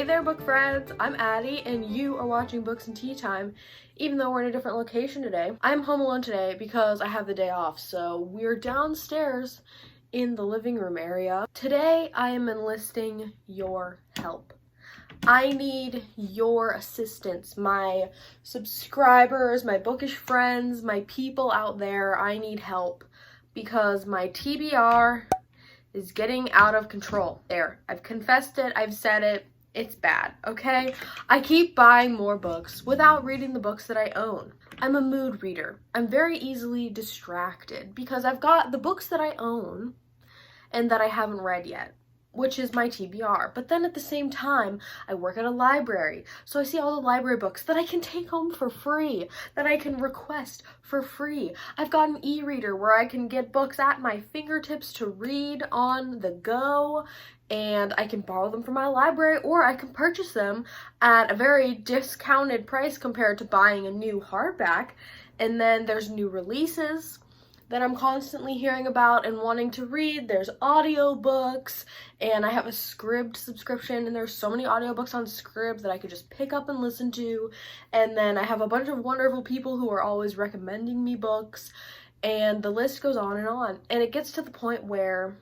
there, book friends! I'm Addie, and you are watching Books and Tea Time, even though we're in a different location today. I'm home alone today because I have the day off, so we're downstairs in the living room area. Today, I am enlisting your help. I need your assistance, my subscribers, my bookish friends, my people out there. I need help because my TBR is getting out of control. There, I've confessed it, I've said it, it's bad, okay? I keep buying more books without reading the books that I own. I'm a mood reader. I'm very easily distracted because I've got the books that I own and that I haven't read yet, which is my TBR. But then at the same time, I work at a library, so I see all the library books that I can take home for free, that I can request for free. I've got an e-reader where I can get books at my fingertips to read on the go, and I can borrow them from my library, or I can purchase them at a very discounted price compared to buying a new hardback. And then there's new releases that I'm constantly hearing about and wanting to read. There's audiobooks, and I have a Scribd subscription, and there's so many audiobooks on Scribd that I could just pick up and listen to. And then I have a bunch of wonderful people who are always recommending me books, and the list goes on. And it gets to the point where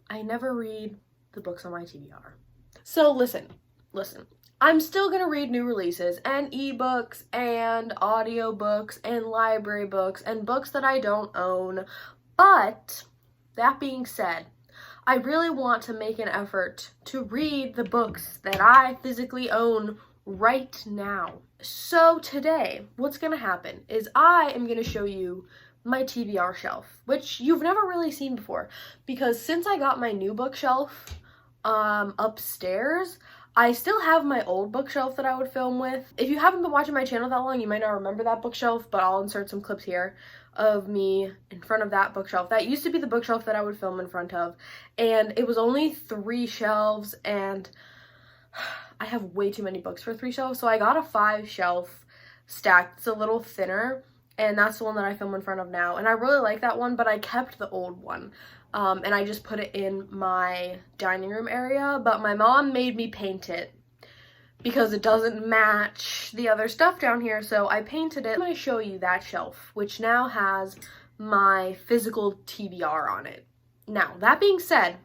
I never read the books on my TBR. So listen. I'm still gonna read new releases and ebooks and audiobooks and library books and books that I don't own. But that being said, I really want to make an effort to read the books that I physically own right now. So today, what's gonna happen is I am gonna show you my TBR shelf, which you've never really seen before, because since I got my new bookshelf upstairs, I still have my old bookshelf that I would film with. If you haven't been watching my channel that long, you might not remember that bookshelf, but I'll insert some clips here of me in front of that bookshelf. That used to be the bookshelf that I would film in front of, and it was only 3 shelves, and I have way too many books for 3 shelves, so I got a 5 shelf stacked. It's a little thinner, and that's the one that I film in front of now, and I really like that one, but I kept the old one. And I just put it in my dining room area, but my mom made me paint it because it doesn't match the other stuff down here, so I painted it. I'm going to show you that shelf, which now has my physical TBR on it. Now, that being said,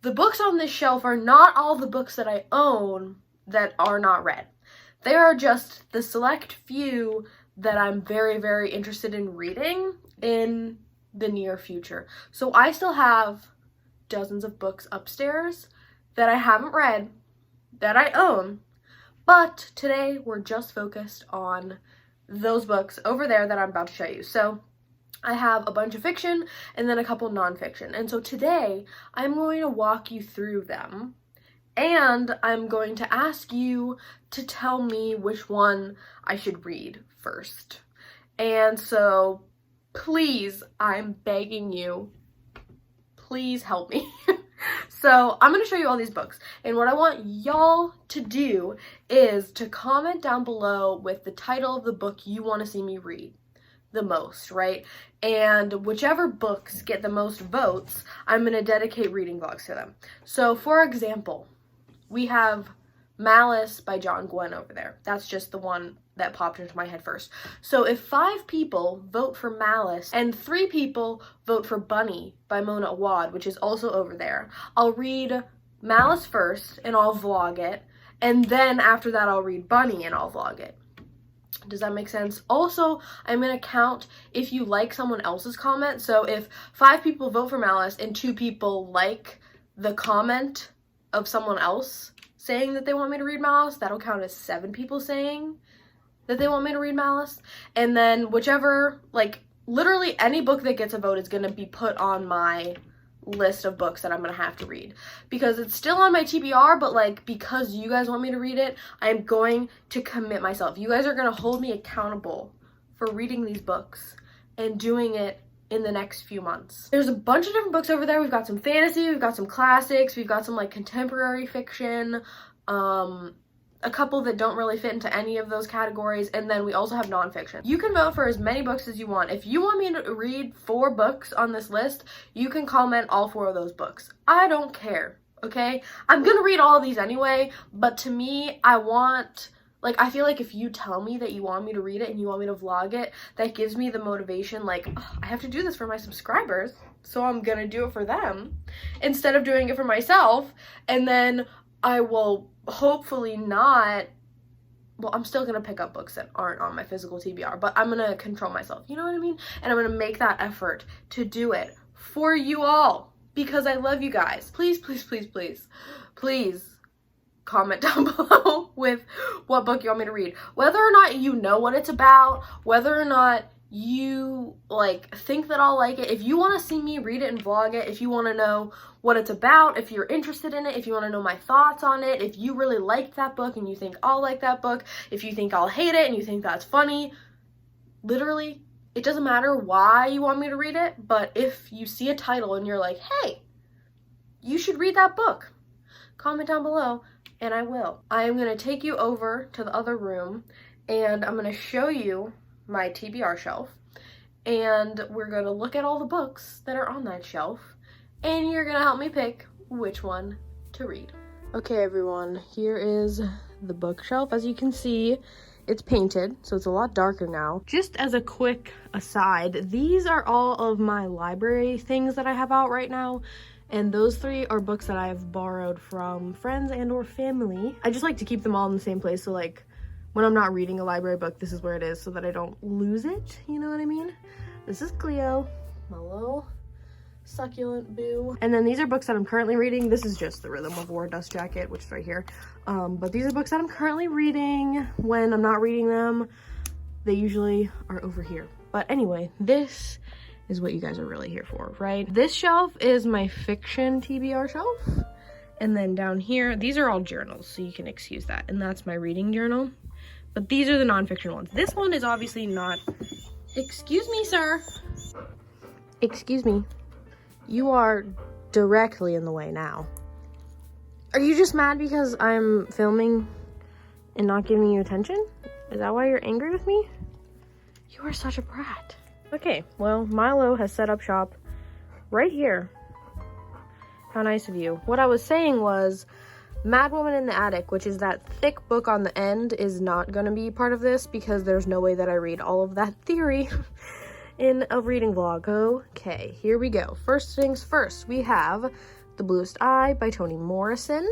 the books on this shelf are not all the books that I own that are not read. They are just the select few that I'm very, very interested in reading in the near future. So I still have dozens of books upstairs that I haven't read, that I own, but today we're just focused on those books over there that I'm about to show you. So I have a bunch of fiction and then a couple nonfiction, and so today I'm going to walk you through them, and I'm going to ask you to tell me which one I should read first. And so please, I'm begging you, please help me. So I'm going to show you all these books, and what I want y'all to do is to comment down below with the title of the book you want to see me read the most, right? And whichever books get the most votes, I'm going to dedicate reading vlogs to them. So for example, we have Malice by John Gwynne over there. That's just the one that popped into my head first. So if 5 people vote for Malice and 3 people vote for Bunny by Mona Awad, which is also over there, I'll read Malice first and I'll vlog it, and then after that I'll read Bunny and I'll vlog it. Does that make sense? Also, I'm going to count if you like someone else's comment. So if 5 people vote for Malice and 2 people like the comment of someone else saying that they want me to read Malice, that'll count as 7 people saying that they want me to read Malice. And then whichever, like, literally any book that gets a vote is going to be put on my list of books that I'm going to have to read, because it's still on my TBR, but like, because you guys want me to read it, I'm going to commit myself. You guys are going to hold me accountable for reading these books and doing it in the next few months. There's a bunch of different books over there. We've got some fantasy, we've got some classics, we've got some like contemporary fiction, a couple that don't really fit into any of those categories, and then we also have nonfiction. You can vote for as many books as you want. If you want me to read 4 books on this list, you can comment all 4 of those books. I don't care. okay? I'm gonna read all of these anyway, but to me, I feel like if you tell me that you want me to read it and you want me to vlog it, that gives me the motivation, like, oh, I have to do this for my subscribers, so I'm gonna do it for them, instead of doing it for myself, and then I will hopefully not, well, I'm still gonna pick up books that aren't on my physical TBR, but I'm gonna control myself, you know what I mean? And I'm gonna make that effort to do it for you all, because I love you guys. Please, please, please, please, please comment down below with what book you want me to read. Whether or not you know what it's about, whether or not you like think that I'll like it, if you want to see me read it and vlog it, if you want to know what it's about, if you're interested in it, if you want to know my thoughts on it, if you really liked that book and you think I'll like that book, if you think I'll hate it and you think that's funny, literally, it doesn't matter why you want me to read it, but if you see a title and you're like, hey, you should read that book, comment down below and I will. I am going to take you over to the other room and I'm going to show you my TBR shelf, and we're going to look at all the books that are on that shelf, and you're going to help me pick which one to read. Okay everyone, here is the bookshelf. As you can see, it's painted, so it's a lot darker now. Just as a quick aside, these are all of my library things that I have out right now, and those 3 are books that I have borrowed from friends and or family. I just like to keep them all in the same place, so like when I'm not reading a library book, this is where it is so that I don't lose it, you know what I mean? This is Cleo, my little succulent boo. And then these are books that I'm currently reading. This is just The Rhythm of War Dust Jacket, which is right here. But these are books that I'm currently reading. When I'm not reading them, they usually are over here. But anyway, this is what you guys are really here for, right? This shelf is my fiction TBR shelf. And then down here, these are all journals, so you can excuse that. And that's my reading journal. But these are the nonfiction ones. This one is obviously not... Excuse me, sir. Excuse me. You are directly in the way now. Are you just mad because I'm filming and not giving you attention? Is that why you're angry with me? You are such a brat. Okay, well, Milo has set up shop right here. How nice of you. What I was saying was Mad Woman in the Attic, which is that thick book on the end, is not going to be part of this because there's no way that I read all of that theory in a reading vlog. Okay, here we go. First things first, we have The Bluest Eye by Toni Morrison.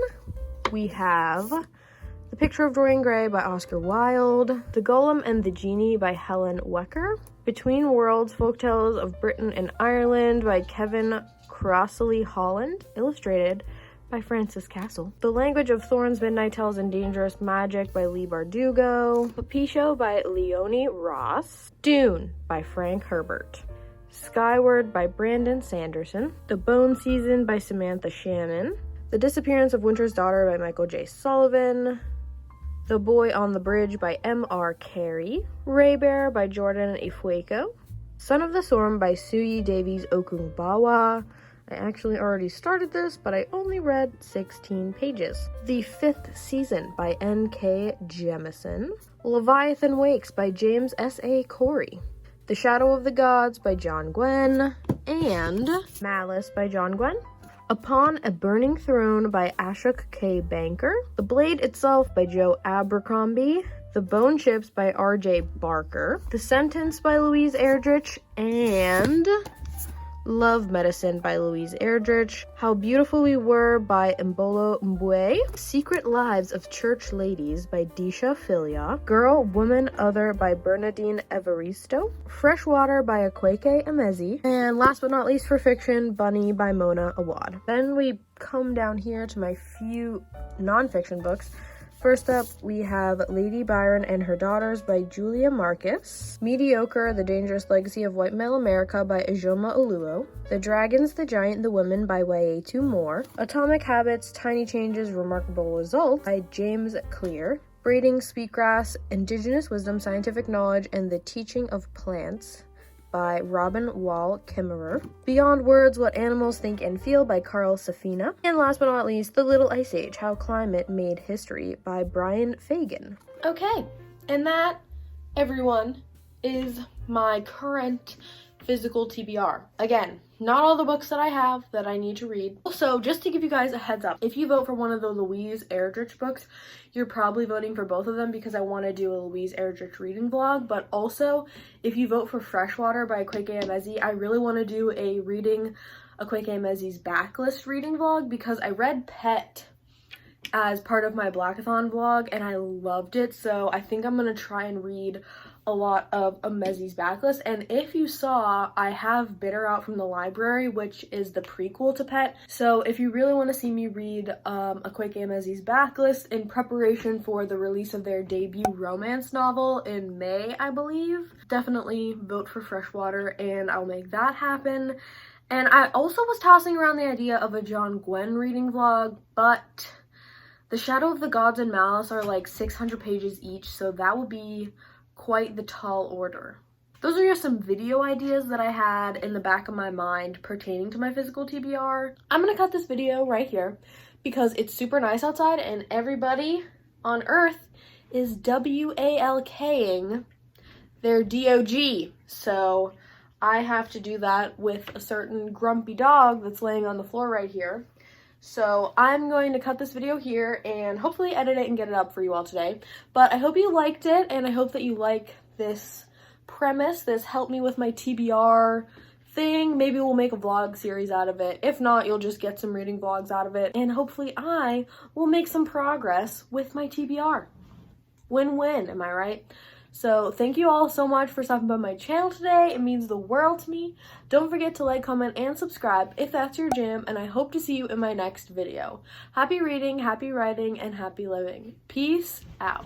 We have The Picture of Dorian Gray by Oscar Wilde. The Golem and the Genie by Helen Wecker. Between Worlds, Folktales of Britain and Ireland by Kevin Crossley Holland. Illustrated by Francis Castle. The Language of Thorns, Midnight Tales, and Dangerous Magic by Leigh Bardugo. Papisho by Leonie Ross. Dune by Frank Herbert. Skyward by Brandon Sanderson. The Bone Season by Samantha Shannon. The Disappearance of Winter's Daughter by Michael J. Sullivan. The Boy on the Bridge by M.R. Carey. Ray Bear by Jordan Ifueko. Son of the Storm by Suyi Davies Okungbawa. I actually already started this, but I only read 16 pages. The Fifth Season by N.K. Jemisin. Leviathan Wakes by James S.A. Corey. The Shadow of the Gods by John Gwen. And Malice by John Gwen. Upon a Burning Throne by Ashok K. Banker. The Blade Itself by Joe Abercrombie. The Bone Chips by R.J. Barker. The Sentence by Louise Erdrich. And Love Medicine by Louise Erdrich. How Beautiful We Were by Mbolo Mbue. Secret Lives of Church Ladies by Disha Filia. Girl, Woman, Other by Bernadine Evaristo. Freshwater by Akweke Emezi. And last but not least for fiction, Bunny by Mona Awad. Then we come down here to my few nonfiction books. First up, we have Lady Byron and Her Daughters by Julia Marcus. Mediocre, The Dangerous Legacy of White Male America by Ijoma Oluo. The Dragons, the Giant, the Women by Wayetu Moore. Atomic Habits, Tiny Changes, Remarkable Results by James Clear. Braiding Sweetgrass, Indigenous Wisdom, Scientific Knowledge, and the Teaching of Plants by Robin Wall Kimmerer. Beyond Words, What Animals Think and Feel by Carl Safina. And last but not least, The Little Ice Age, How Climate Made History by Brian Fagan. Okay, and that, everyone, is my current physical TBR. Again, not all the books that I have that I need to read. Also, just to give you guys a heads up, if you vote for one of the Louise Erdrich books, you're probably voting for both of them because I want to do a Louise Erdrich reading vlog. But also, if you vote for Freshwater by Akwaeke Emezi, I really want to do a reading Akwaeke Emezi's backlist reading vlog because I read Pet as part of my Blackathon vlog and I loved it. So I think I'm going to try and read a lot of Emezi's backlist. And if you saw, I have Bitter out from the library, which is the prequel to Pet. So if you really want to see me read Akwaeke Emezi's backlist in preparation for the release of their debut romance novel in May, I believe, definitely vote for Freshwater and I'll make that happen. And I also was tossing around the idea of a John Gwen reading vlog, but The Shadow of the Gods and Malice are like 600 pages each, so that would be quite the tall order. Those are just some video ideas that I had in the back of my mind pertaining to my physical TBR. I'm gonna cut this video right here because it's super nice outside and everybody on Earth is WALKing their DOG. So I have to do that with a certain grumpy dog that's laying on the floor right here. So I'm going to cut this video here and hopefully edit it and get it up for you all today. But I hope you liked it and I hope that you like this premise. This helped me with my TBR thing. Maybe we'll make a vlog series out of it. If not, you'll just get some reading vlogs out of it. And hopefully I will make some progress with my TBR. Win-win, am I right? So thank you all so much for stopping by my channel today. It means the world to me. Don't forget to like, comment, and subscribe if that's your jam, and I hope to see you in my next video. Happy reading, happy writing, and happy living. Peace out.